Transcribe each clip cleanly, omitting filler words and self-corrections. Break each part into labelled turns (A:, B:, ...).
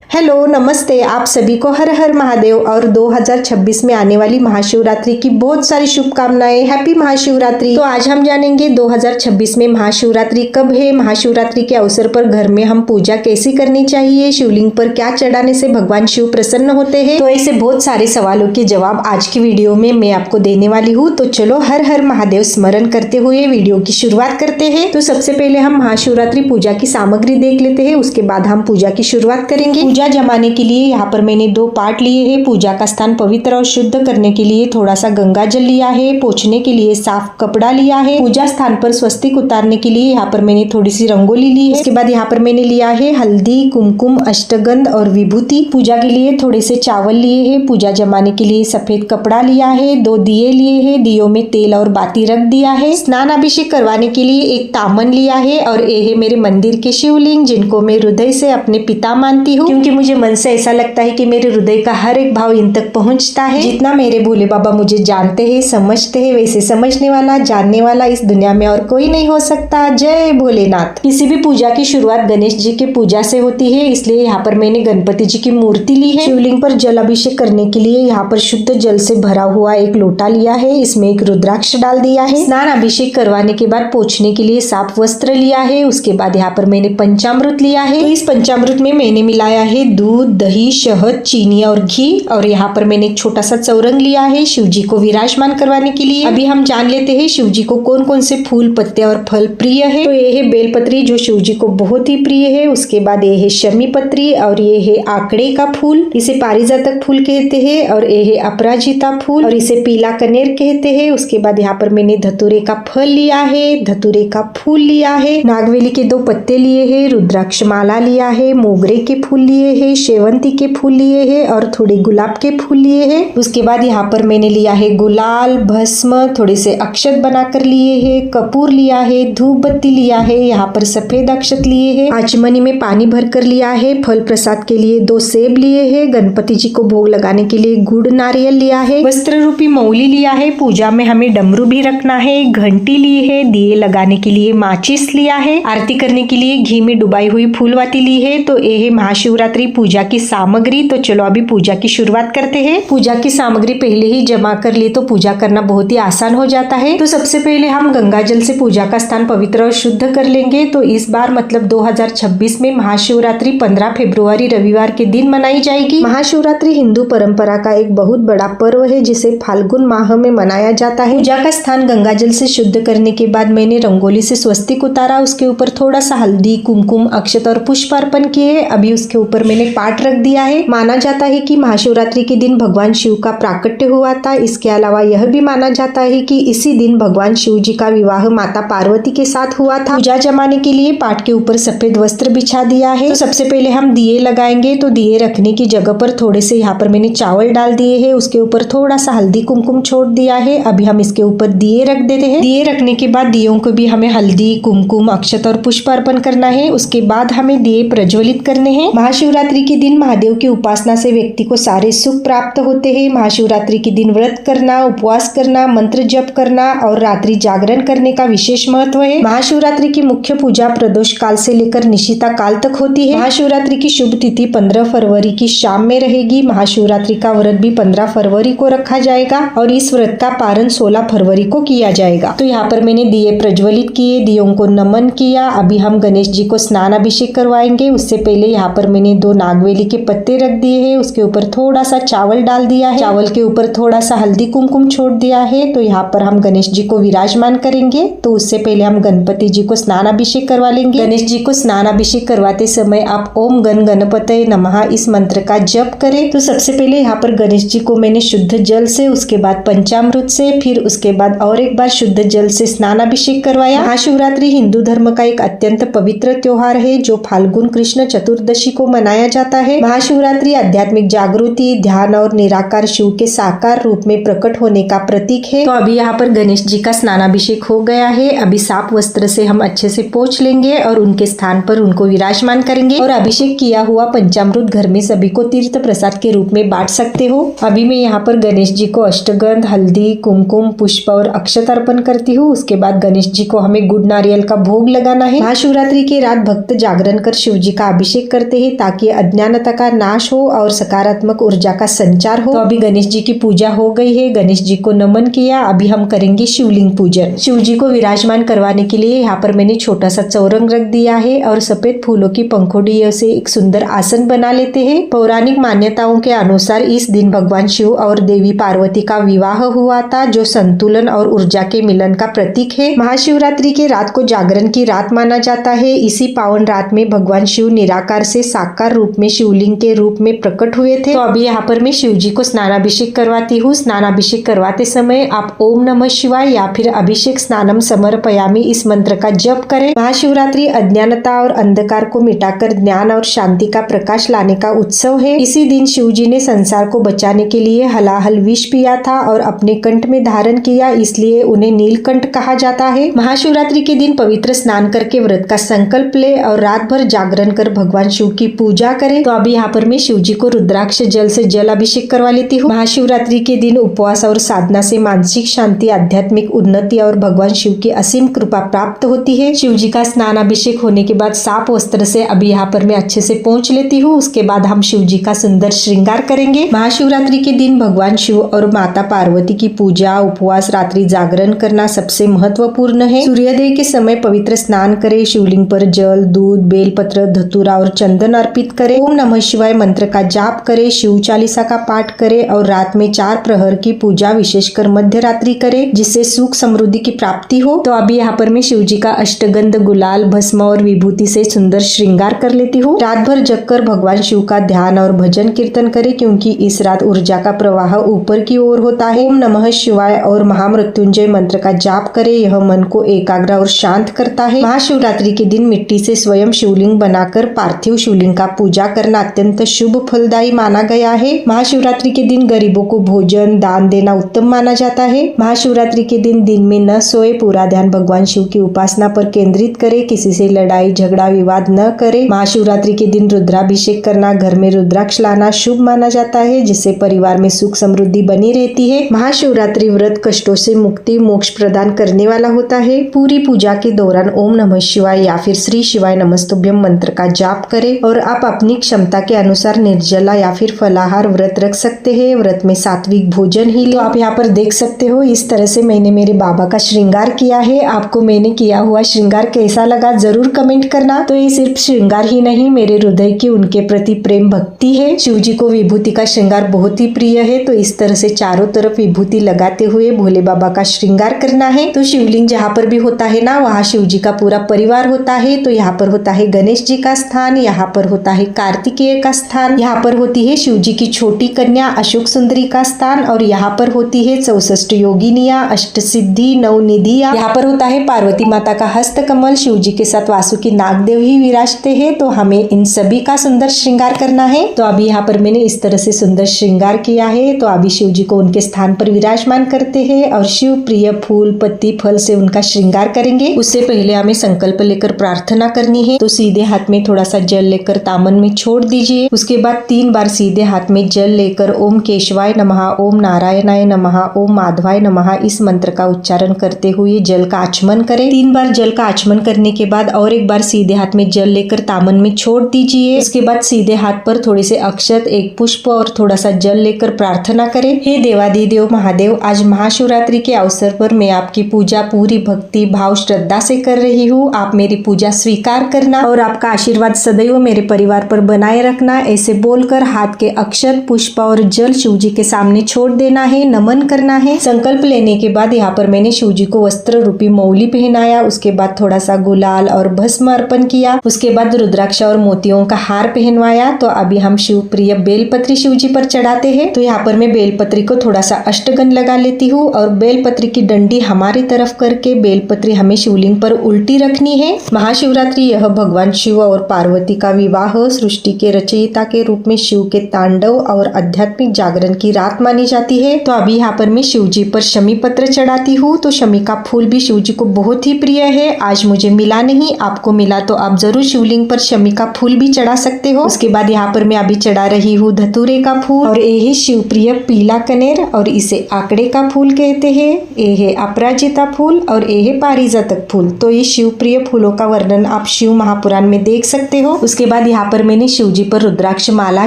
A: Hello नमस्ते, आप सभी को हर हर महादेव और 2026 में आने वाली महाशिवरात्रि की बहुत सारी शुभकामनाएं। हैप्पी महाशिवरात्रि। तो आज हम जानेंगे 2026 में महाशिवरात्रि कब है, महाशिवरात्रि के अवसर पर घर में हम पूजा कैसी करनी चाहिए, शिवलिंग पर क्या चढ़ाने से भगवान शिव प्रसन्न होते हैं। तो ऐसे बहुत सारे सवालों के जवाब आज की वीडियो में मैं आपको देने वाली हूँ। तो चलो हर हर महादेव स्मरण करते हुए वीडियो की शुरुआत करते हैं। तो सबसे पहले हम महाशिवरात्रि पूजा की सामग्री देख लेते हैं, उसके बाद हम पूजा की शुरुआत करेंगे। पूजा जमाने के लिए यहाँ पर मैंने 2 पाट लिए हैं। पूजा का स्थान पवित्र और शुद्ध करने के लिए थोड़ा सा गंगा जल लिया है। पोंछने के लिए साफ कपड़ा लिया है। पूजा स्थान पर स्वस्तिक उतारने के लिए यहाँ पर मैंने थोड़ी सी रंगोली ली है। उसके बाद यहाँ पर मैंने लिया है हल्दी, कुमकुम, अष्टगंध और विभूति। पूजा के लिए थोड़े से चावल लिए है। पूजा जमाने के लिए सफेद कपड़ा लिया है। 2 दिए लिए है। दियों में तेल और बाती रख दिया है। स्नान अभिषेक करवाने के लिए एक तामन लिया है। और ये है मेरे मंदिर के शिवलिंग, जिनको मैं हृदय से अपने पिता मानती हूँ, क्योंकि मुझे मन से ऐसा लगता है कि मेरे हृदय का हर एक भाव इन तक पहुंचता है। जितना मेरे भोले बाबा मुझे जानते हैं, समझते हैं, वैसे समझने वाला, जानने वाला इस दुनिया में और कोई नहीं हो सकता। जय भोलेनाथ। किसी भी पूजा की शुरुआत गणेश जी की पूजा से होती है, इसलिए यहाँ पर मैंने गणपति जी की मूर्ति ली है। शिवलिंग पर जल अभिषेक करने के लिए यहाँ पर शुद्ध जल से भरा हुआ एक लोटा लिया है। इसमें एक रुद्राक्ष डाल दिया है। स्नान अभिषेक करवाने के बाद पोंछने के लिए साफ वस्त्र लिया है। उसके बाद यहाँ पर मैंने पंचामृत लिया है। तो इस पंचामृत में मैंने मिलाया है दूध, दही, शहद, चीनी और घी। और यहाँ पर मैंने एक छोटा सा चौरंग लिया है शिव जी को विराजमान करवाने के लिए। अभी हम जान लेते हैं शिव जी को कौन कौन से फूल, पत्ते और फल प्रिय है। तो ये है बेलपत्री, जो शिव जी को बहुत ही प्रिय है। उसके बाद ये है शमी पत्री, और ये है आकड़े का फूल, इसे पारिजातक फूल कहते हैं। और ये है अपराजिता फूल, और इसे पीला कनेर कहते हैं। उसके बाद यहाँ पर मैंने धतूरे का फल लिया है, धतूरे का फूल लिया है, नागवेली के 2 पत्ते लिए है, रुद्राक्ष माला लिया है, मोगरे के फूल लिए है, शेवंती के फूल लिए हैं और थोड़े गुलाब के फूल लिए हैं। उसके बाद यहाँ पर मैंने लिया है गुलाल, भस्म, थोड़े से अक्षत बनाकर लिए हैं, कपूर लिया है, धूप बत्ती लिया है, यहाँ पर सफेद अक्षत लिए हैं, आचमनी में पानी भरकर लिया है, फल प्रसाद के लिए 2 सेब लिए हैं, गणपति जी को भोग लगाने के लिए गुड़ नारियल लिया है, वस्त्र रूपी मौली लिया है, पूजा में हमें डमरू भी रखना है, घंटी ली है, दिए लगाने के लिए माचिस लिया है, आरती करने के लिए घी में डुबाई हुई फूलवाती ली है। तो ये है महाशिवरात्रि पूजा की सामग्री। तो चलो अभी पूजा की शुरुआत करते हैं। पूजा की सामग्री पहले ही जमा कर ली तो पूजा करना बहुत ही आसान हो जाता है। तो सबसे पहले हम गंगा जल से पूजा का स्थान पवित्र और शुद्ध कर लेंगे। तो इस बार मतलब 2026 में महाशिवरात्रि 15 फरवरी रविवार के दिन मनाई जाएगी। महाशिवरात्रि हिंदू परंपरा का एक बहुत बड़ा पर्व है, जिसे फाल्गुन माह में मनाया जाता है। पूजा का स्थान गंगा जल से शुद्ध करने के बाद मैंने रंगोली से स्वस्तिक उतारा। उसके ऊपर थोड़ा सा हल्दी, कुमकुम, अक्षत और पुष्प अर्पण किए। अभी उसके ऊपर मैंने पाठ रख दिया है। माना जाता है कि महाशिवरात्रि के दिन भगवान शिव का प्राकट्य हुआ था। इसके अलावा यह भी माना जाता है कि इसी दिन भगवान शिव जी का विवाह माता पार्वती के साथ हुआ था। पूजा जमाने के लिए पाट के ऊपर सफेद वस्त्र बिछा दिया है। तो सबसे पहले हम दिए लगाएंगे। तो दिए रखने की जगह पर थोड़े से यहाँ पर मैंने चावल डाल दिए है। उसके ऊपर थोड़ा सा हल्दी, कुमकुम छोड़ दिया है। अभी हम इसके ऊपर दिए रख देते हैं। दिए रखने के बाद दियों को भी हमें हल्दी, कुमकुम, अक्षत और पुष्प अर्पण करना है। उसके बाद हमें दिए प्रज्वलित करने हैं। महाशिवरात्रि के दिन महादेव की उपासना से व्यक्ति को सारे सुख प्राप्त होते हैं। महाशिवरात्रि के दिन व्रत करना, उपवास करना, मंत्र जप करना और रात्रि जागरण करने का विशेष महत्व है। महाशिवरात्रि की मुख्य पूजा प्रदोष काल से लेकर निशिता काल तक होती है। महाशिवरात्रि की शुभ तिथि 15 फरवरी की शाम में रहेगी। महाशिवरात्रि का व्रत भी 15 फरवरी को रखा जाएगा और इस व्रत का पारण 16 फरवरी को किया जाएगा। तो यहाँ पर मैंने दिए प्रज्वलित किए, दियों को नमन किया। अभी हम गणेश जी को स्नान अभिषेक करवाएंगे। उससे पहले यहाँ पर मैंने 2 नागवेली के पत्ते रख दिए हैं। उसके ऊपर थोड़ा सा चावल डाल दिया है। चावल के ऊपर थोड़ा सा हल्दी, कुमकुम छोड़ दिया है। तो यहाँ पर हम गणेश जी को विराजमान करेंगे। तो उससे पहले हम गणपति जी को स्नान अभिषेक करवा लेंगे। गणेश जी को स्नान अभिषेक करवाते समय आप ओम गण गणपतये नमः इस मंत्र का जप करें। तो सबसे पहले यहाँ पर गणेश जी को मैंने शुद्ध जल से, उसके बाद पंचामृत से, फिर उसके बाद और एक बार शुद्ध जल से स्नान अभिषेक करवाया। महाशिवरात्रि हिंदू धर्म का एक अत्यंत पवित्र त्योहार है, जो फाल्गुन कृष्ण चतुर्दशी को मनाया जाता है। महाशिवरात्रि आध्यात्मिक जागृति, ध्यान और निराकार शिव के साकार रूप में प्रकट होने का प्रतीक है। तो अभी यहाँ पर गणेश जी का स्नानाभिषेक हो गया है। अभी साफ वस्त्र से हम अच्छे से पोंछ लेंगे और उनके स्थान पर उनको विराजमान करेंगे। और अभिषेक किया हुआ पंचामृत घर में सभी को तीर्थ प्रसाद के रूप में बांट सकते हो। अभी मैं यहाँ पर गणेश जी को अष्टगंध, हल्दी, कुमकुम, पुष्प और अक्षत अर्पण करती हूँ। उसके बाद गणेश जी को हमें गुड़ नारियल का भोग लगाना है। महाशिवरात्रि की रात भक्त जागरण कर शिव जी का अभिषेक करते हैं, ताकि ताकि अज्ञानता का नाश हो और सकारात्मक ऊर्जा का संचार हो। तो अभी गणेश जी की पूजा हो गई है, गणेश जी को नमन किया। अभी हम करेंगे शिवलिंग पूजन। शिव जी को विराजमान करवाने के लिए यहाँ पर मैंने छोटा सा चौरंग रख दिया है और सफेद फूलों की पंखुड़ियों से एक सुंदर आसन बना लेते हैं। पौराणिक मान्यताओं के अनुसार इस दिन भगवान शिव और देवी पार्वती का विवाह हुआ था, जो संतुलन और ऊर्जा के मिलन का प्रतीक है। महाशिवरात्रि की रात को जागरण की रात माना जाता है। इसी पावन रात में भगवान शिव निराकार से साकार रूप में शिवलिंग के रूप में प्रकट हुए थे। तो अभी यहाँ पर मैं शिव जी को स्नानाभिषेक करवाती हूँ। स्नानाभिषेक करवाते समय आप ओम नमः शिवाय या फिर अभिषेक स्नानम समर्पयामि इस मंत्र का जप करें। महाशिवरात्रि अज्ञानता और अंधकार को मिटाकर ज्ञान और शांति का प्रकाश लाने का उत्सव है। इसी दिन शिव जी ने संसार को बचाने के लिए हलाहल विष पिया था और अपने कंठ में धारण किया, इसलिए उन्हें नीलकंठ कहा जाता है। महाशिवरात्रि के दिन पवित्र स्नान करके व्रत का संकल्प ले और रात भर जागरण कर भगवान शिव की पूजा करें। तो अभी यहाँ पर मैं शिव जी को रुद्राक्ष जल से जल अभिषेक करवा लेती हूँ। महाशिवरात्रि के दिन उपवास और साधना से मानसिक शांति, आध्यात्मिक उन्नति और भगवान शिव की असीम कृपा प्राप्त होती है। शिव जी का स्नान अभिषेक होने के बाद साफ वस्त्र से अभी यहाँ पर मैं अच्छे से पोंछ लेती हूँ। उसके बाद हम शिव जी का सुंदर श्रृंगार करेंगे। महाशिवरात्रि के दिन भगवान शिव और माता पार्वती की पूजा, उपवास, रात्रि जागरण करना सबसे महत्वपूर्ण है। सूर्योदय के समय पवित्र स्नान करें, शिवलिंग पर जल, दूध, बेलपत्र, धतूरा और चंदन अर्पित करें। ओम नमः शिवाय मंत्र का जाप करें, शिव चालीसा का पाठ करें और रात में 4 प्रहर की पूजा विशेषकर मध्य रात्रि करें, जिससे सुख समृद्धि की प्राप्ति हो। तो अभी यहाँ पर मैं शिव जी का अष्टगंध, गुलाल, भस्म और विभूति से सुंदर श्रृंगार कर लेती हूँ। रात भर जगकर भगवान शिव का ध्यान और भजन कीर्तन करें, क्योंकि इस रात ऊर्जा का प्रवाह ऊपर की ओर होता है। ओम नमः शिवाय और महामृत्युंजय मंत्र का जाप करें, यह मन को एकाग्र और शांत करता है। महाशिवरात्रि के दिन मिट्टी से स्वयं शिवलिंग बनाकर पार्थिव शिवलिंग का पूजा करना अत्यंत शुभ फलदायी माना गया है। महाशिवरात्रि के दिन गरीबों को भोजन दान देना उत्तम माना जाता है। महाशिवरात्रि के दिन में न सोए, पूरा ध्यान भगवान शिव की उपासना पर केंद्रित करे, किसी से लड़ाई झगड़ा विवाद न करे। महाशिवरात्रि के दिन रुद्राभिषेक करना, घर में रुद्राक्ष लाना शुभ माना जाता है, जिससे परिवार में सुख समृद्धि बनी रहती है। महाशिवरात्रि व्रत कष्टों से मुक्ति, मोक्ष प्रदान करने वाला होता है। पूरी पूजा के दौरान ओम नमः शिवाय या फिर श्री शिवाय नमस्तुभ्यम मंत्र का जाप करें और आप अपनी क्षमता के अनुसार निर्जला या फिर फलाहार व्रत रख सकते हैं। व्रत में सात्विक भोजन ही ले। तो आप यहाँ पर देख सकते हो इस तरह से मैंने मेरे बाबा का श्रृंगार किया है। आपको मैंने किया हुआ श्रृंगार कैसा लगा जरूर कमेंट करना। तो ये सिर्फ श्रृंगार ही नहीं, मेरे हृदय की उनके प्रति प्रेम भक्ति है। शिव जी को विभूति का श्रृंगार बहुत ही प्रिय है, तो इस तरह से चारों तरफ विभूति लगाते हुए भोले बाबा का श्रृंगार करना है। तो शिवलिंग जहाँ पर भी होता है ना, वहाँ शिव जी का पूरा परिवार होता है। तो यहाँ पर होता है गणेश जी का स्थान, यहाँ पर होता है कार्तिकेय का स्थान, यहाँ पर होती है शिव जी की छोटी कन्या अशोक सुंदरी का स्थान और यहाँ पर होती है 64 योगिनिया, अष्ट सिद्धि, नवनिधिया। यहाँ पर होता है पार्वती माता का हस्त कमल। शिव जी के साथ वासुकी नागदेव ही विराजते हैं। तो हमें इन सभी का सुंदर श्रृंगार करना है। तो अभी यहाँ पर मैंने इस तरह से सुंदर श्रृंगार किया है। तो अभी शिव जी को उनके स्थान पर विराजमान करते हैं और शिव प्रिय फूल, पत्ती, फल से उनका श्रृंगार करेंगे। उससे पहले हमें संकल्प लेकर प्रार्थना करनी है। तो सीधे हाथ में थोड़ा सा जल लेकर तामन में छोड़ दीजिए। उसके बाद 3 बार सीधे हाथ में जल लेकर ओम केशवाय नमः, ओम नारायणाय नमः, ओम माधवाय नमः इस मंत्र का उच्चारण करते हुए जल का आचमन करें। 3 बार जल का आचमन करने के बाद और एक बार सीधे हाथ में जल लेकर तामन में छोड़ दीजिए। उसके बाद सीधे हाथ पर थोड़े से अक्षत, एक पुष्प और थोड़ा सा जल लेकर प्रार्थना करें। हे देवाधिदेव महादेव, आज महाशिवरात्रि के अवसर पर मैं आपकी पूजा पूरी भक्ति भाव श्रद्धा से कर रही हूँ। आप मेरी पूजा स्वीकार करना और आपका आशीर्वाद सदैव मेरे परिवार पर बनाए रखना। ऐसे बोलकर हाथ के अक्षत, पुष्प और जल शिव जी के सामने छोड़ देना है, नमन करना है। संकल्प लेने के बाद यहाँ पर मैंने शिव जी को वस्त्र रूपी मौली पहनाया। उसके बाद थोड़ा सा गुलाल और भस्म अर्पण किया। उसके बाद रुद्राक्ष और मोतियों का हार पहनवाया। तो अभी हम शिव प्रिय बेलपत्री शिव जी पर चढ़ाते हैं। तो यहाँ पर मैं बेलपत्री को थोड़ा सा अष्टगन लगा लेती हूँ और बेलपत्री की डंडी हमारी तरफ करके बेलपत्री हमें शिवलिंग पर उल्टी रखनी है। महाशिवरात्रि यह भगवान शिव और पार्वती का विवाह, सृष्टि के रचयिता के रूप में शिव के तांडव और आध्यात्मिक जागरण की रात मानी जाती है। तो अभी यहाँ पर मैं शिव जी पर शमी पत्र चढ़ाती हूँ। तो शमी का फूल भी शिव जी को बहुत ही प्रिय है। आज मुझे मिला नहीं, आपको मिला तो आप जरूर शिवलिंग पर शमी का फूल भी चढ़ा सकते हो। उसके बाद यहाँ पर मैं अभी चढ़ा रही हूँ धतूरे का फूल और ये है शिव प्रिय पीला कनेर और इसे आंकड़े का फूल कहते हैं। ये है अपराजिता फूल और ये है पारिजातक फूल। तो ये शिव प्रिय फूलों का वर्णन आप शिव महापुराण में देख सकते हो। उसके बाद यहाँ पर मैंने शिव जी पर रुद्राक्ष माला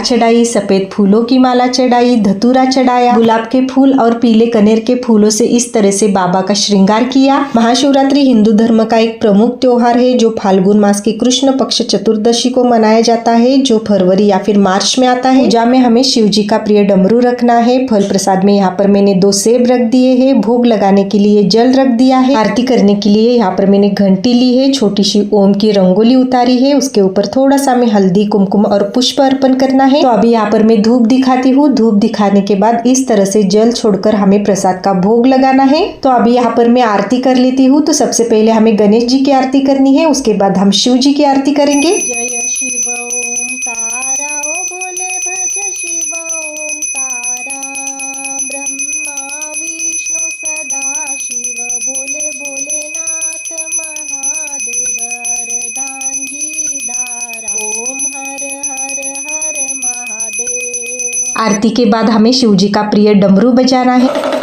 A: चढ़ाई, सफेद फूलों की माला चढ़ाई, धतूरा चढ़ाया, गुलाब के फूल और पीले कनेर के फूलों से इस तरह से बाबा का श्रृंगार किया। महाशिवरात्रि हिंदू धर्म का एक प्रमुख त्योहार है जो फाल्गुन मास की कृष्ण पक्ष चतुर्दशी को मनाया जाता है, जो फरवरी या फिर मार्च में आता है। पूजा में हमें शिव जी का प्रिय डमरू रखना है। फल प्रसाद में यहाँ पर मैंने 2 सेब रख दिए हैं। भोग लगाने के लिए जल रख दिया है। आरती करने के लिए यहाँ पर मैंने घंटी ली है, छोटी सी ओम की रंगोली उतारी है, उसके ऊपर थोड़ा सा में हल्दी, कुमकुम और पुष्प अर्पण करना है। तो अभी यहाँ पर मैं धूप दिखाती हूँ। धूप दिखाने के बाद इस तरह से जल छोड़कर हमें प्रसाद का भोग लगाना है। तो अभी यहाँ पर मैं आरती कर लेती हूँ। तो सबसे पहले हमें गणेश जी की आरती करनी है, उसके बाद हम शिव जी की आरती करेंगे। जय शिव ओंकारा, ओ बोले भज शिव ओंकारा, ब्रह्मा विष्णु सदा शिव, बोले भोलेनाथ महादेव, अर्धांगी धारा, ओम हर हर हर महादेव। आरती के बाद हमें शिव जी का प्रिय डमरू बजाना है।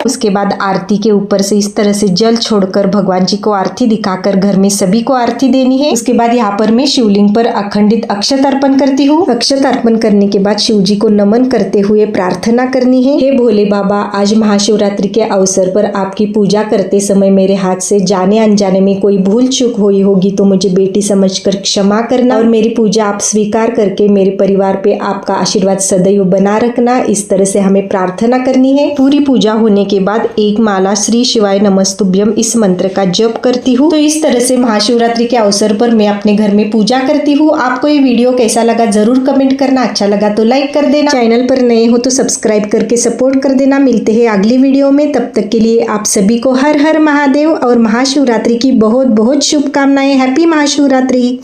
A: उसके बाद आरती के ऊपर से इस तरह से जल छोड़कर भगवान जी को आरती दिखाकर घर में सभी को आरती देनी है। उसके बाद यहाँ पर मैं शिवलिंग पर अखंडित अक्षत अर्पण करती हूँ। अक्षत अर्पण करने के बाद शिव जी को नमन करते हुए प्रार्थना करनी है। हे भोले बाबा, आज महाशिवरात्रि के अवसर पर आपकी पूजा करते समय मेरे हाथ से जाने अनजाने में कोई भूल चूक हुई होगी तो मुझे बेटी समझकर क्षमा करना और मेरी पूजा आप स्वीकार करके मेरे परिवार पे आपका आशीर्वाद सदैव बना रखना। इस तरह से हमें प्रार्थना करनी है। पूरी पूजा होने के बाद एक माला श्री शिवाय नमस्तुभ्यम इस मंत्र का जप करती हूँ। तो इस तरह से महाशिवरात्रि के अवसर पर मैं अपने घर में पूजा करती हूँ। आपको ये वीडियो कैसा लगा जरूर कमेंट करना। अच्छा लगा तो लाइक कर देना। चैनल पर नए हो तो सब्सक्राइब करके सपोर्ट कर देना। मिलते हैं अगली वीडियो में, तब तक के लिए आप सभी को हर हर महादेव और महाशिवरात्रि की बहुत बहुत शुभकामनाएं। हैप्पी महाशिवरात्रि।